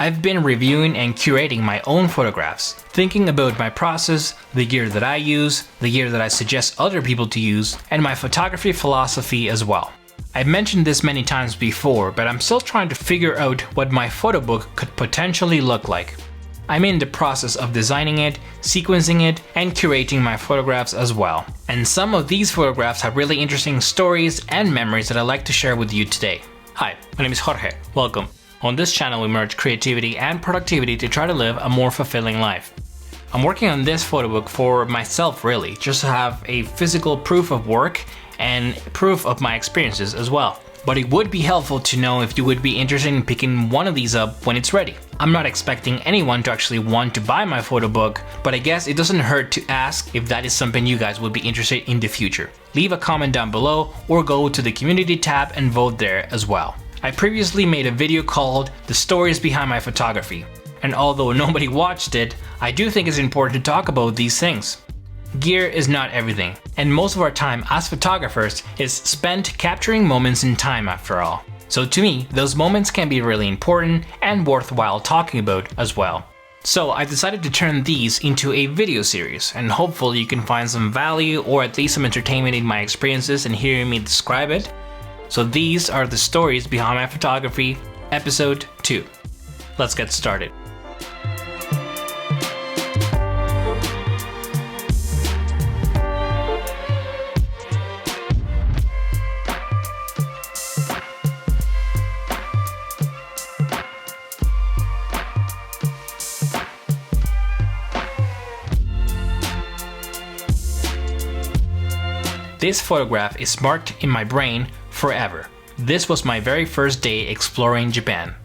I've been reviewing and curating my own photographs, thinking about my process, the gear that I use, the gear that I suggest other people to use, and my photography philosophy as well. I've mentioned this many times before, but I'm still trying to figure out what my photo book could potentially look like. I'm in the process of designing it, sequencing it, and curating my photographs as well. And some of these photographs have really interesting stories and memories that I'd like to share with you today. Hi, my name is Jorge. Welcome. On this channel we merge creativity and productivity to try to live a more fulfilling life. I'm working on this photo book for myself really, just to have a physical proof of work and proof of my experiences as well. But it would be helpful to know if you would be interested in picking one of these up when it's ready. I'm not expecting anyone to actually want to buy my photo book, but I guess it doesn't hurt to ask if that is something you guys would be interested in the future. Leave a comment down below or go to the community tab and vote there as well. I previously made a video called The Stories Behind My Photography, and although nobody watched it, I do think it's important to talk about these things. Gear is not everything, and most of our time as photographers is spent capturing moments in time after all. So to me, those moments can be really important and worthwhile talking about as well. So I decided to turn these into a video series, and hopefully you can find some value or at least some entertainment in my experiences and hearing me describe it. So these are the stories behind my photography, episode 2. Let's get started. This photograph is marked in my brain forever. This was my very first day exploring Japan.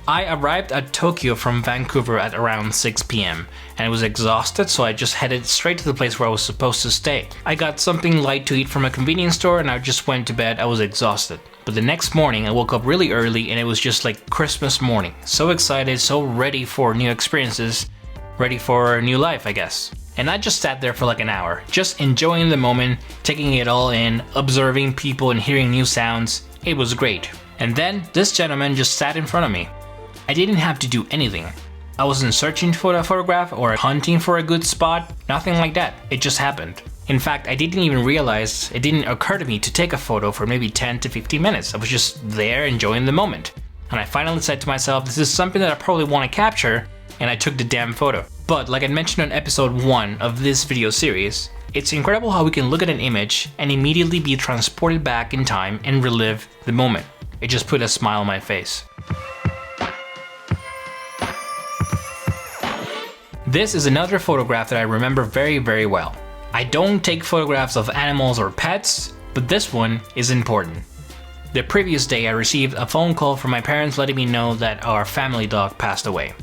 I arrived at Tokyo from Vancouver at around 6 p.m. and I was exhausted, so I just headed straight to the place where I was supposed to stay. I got something light to eat from a convenience store and I just went to bed. I was exhausted. But the next morning I woke up really early and it was just like Christmas morning. So excited, so ready for new experiences, ready for a new life, I guess. And I just sat there for like an hour, just enjoying the moment, taking it all in, observing people and hearing new sounds. It was great. And then this gentleman just sat in front of me. I didn't have to do anything. I wasn't searching for a photograph or hunting for a good spot, nothing like that. It just happened. In fact, I didn't even realize, it didn't occur to me to take a photo for maybe 10 to 15 minutes. I was just there enjoying the moment. And I finally said to myself, this is something that I probably want to capture, and I took the damn photo. But like I mentioned on episode 1 of this video series, it's incredible how we can look at an image and immediately be transported back in time and relive the moment. It just put a smile on my face. This is another photograph that I remember very, very well. I don't take photographs of animals or pets, but this one is important. The previous day I received a phone call from my parents letting me know that our family dog passed away.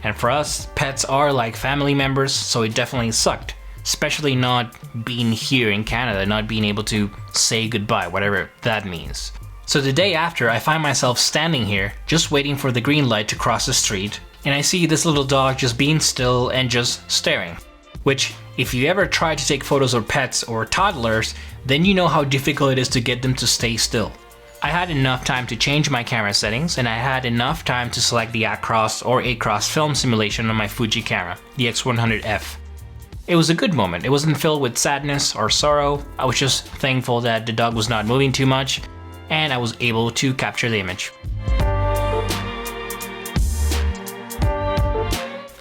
And for us, pets are like family members, so it definitely sucked. Especially not being here in Canada, not being able to say goodbye, whatever that means. So the day after, I find myself standing here, just waiting for the green light to cross the street, and I see this little dog just being still and just staring. Which, if you ever try to take photos of pets or toddlers, then you know how difficult it is to get them to stay still. I had enough time to change my camera settings, and I had enough time to select the Acros or Acros film simulation on my Fuji camera, the X100F. It was a good moment. It wasn't filled with sadness or sorrow. I was just thankful that the dog was not moving too much, and I was able to capture the image.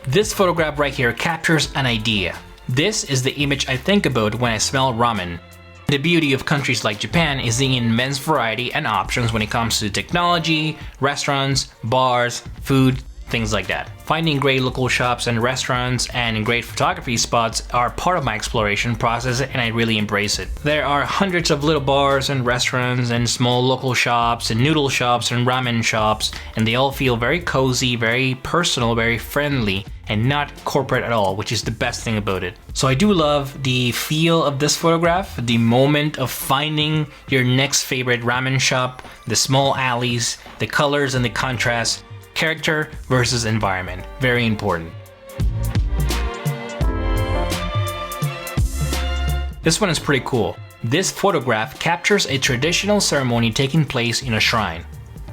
This photograph right here captures an idea. This is the image I think about when I smell ramen. The beauty of countries like Japan is the immense variety and options when it comes to technology, restaurants, bars, food, things like that. Finding great local shops and restaurants and great photography spots are part of my exploration process, and I really embrace it. There are hundreds of little bars and restaurants and small local shops and noodle shops and ramen shops, and they all feel very cozy, very personal, very friendly, and not corporate at all, which is the best thing about it. So I do love the feel of this photograph, the moment of finding your next favorite ramen shop, the small alleys, the colors and the contrast, character versus environment, very important. This one is pretty cool. This photograph captures a traditional ceremony taking place in a shrine.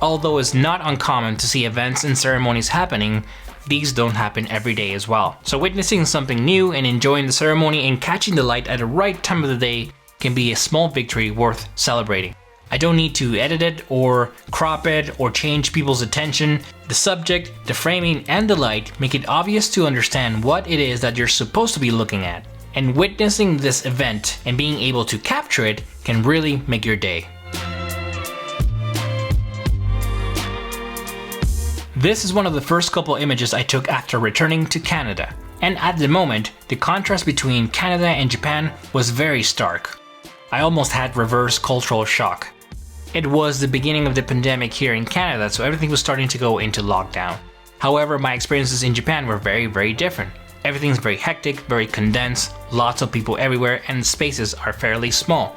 Although it's not uncommon to see events and ceremonies happening, these don't happen every day as well. So witnessing something new and enjoying the ceremony and catching the light at the right time of the day can be a small victory worth celebrating. I don't need to edit it or crop it or change people's attention. The subject, the framing, and the light make it obvious to understand what it is that you're supposed to be looking at. And witnessing this event and being able to capture it can really make your day. This is one of the first couple images I took after returning to Canada. And at the moment, the contrast between Canada and Japan was very stark. I almost had reverse cultural shock. It was the beginning of the pandemic here in Canada, so everything was starting to go into lockdown. However, my experiences in Japan were very different. Everything's very hectic, very condensed, lots of people everywhere, and spaces are fairly small.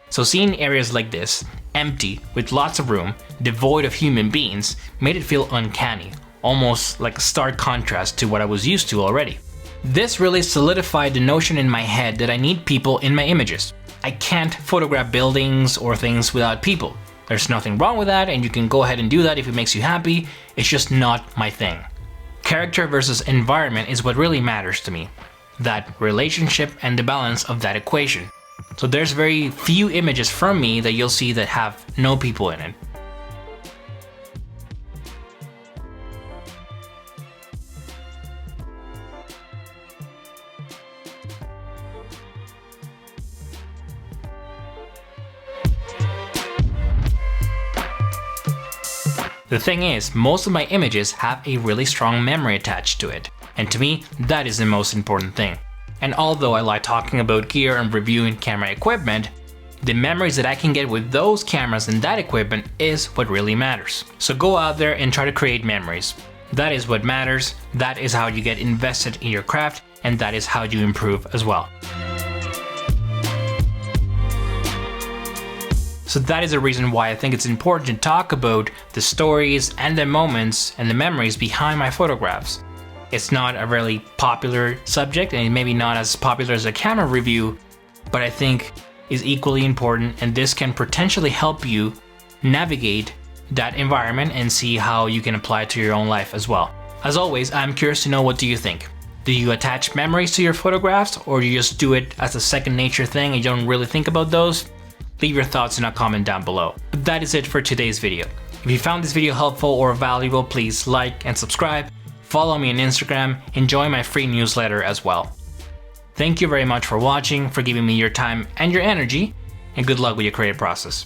So seeing areas like this, empty, with lots of room, devoid of human beings, made it feel uncanny, almost like a stark contrast to what I was used to already. This really solidified the notion in my head that I need people in my images. I can't photograph buildings or things without people. There's nothing wrong with that, and you can go ahead and do that if it makes you happy. It's just not my thing. Character versus environment is what really matters to me. That relationship and the balance of that equation. So there's very few images from me that you'll see that have no people in it. The thing is, most of my images have a really strong memory attached to it, and to me, that is the most important thing. And although I like talking about gear and reviewing camera equipment, the memories that I can get with those cameras and that equipment is what really matters. So go out there and try to create memories. That is what matters, that is how you get invested in your craft, and that is how you improve as well. So that is the reason why I think it's important to talk about the stories and the moments and the memories behind my photographs. It's not a really popular subject, and maybe not as popular as a camera review, but I think is equally important, and this can potentially help you navigate that environment and see how you can apply it to your own life as well. As always, I'm curious to know, what do you think? Do you attach memories to your photographs, or do you just do it as a second nature thing and you don't really think about those? Leave your thoughts in a comment down below. But that is it for today's video. If you found this video helpful or valuable, please like and subscribe, follow me on Instagram, and join my free newsletter as well. Thank you very much for watching, for giving me your time and your energy, and good luck with your creative process.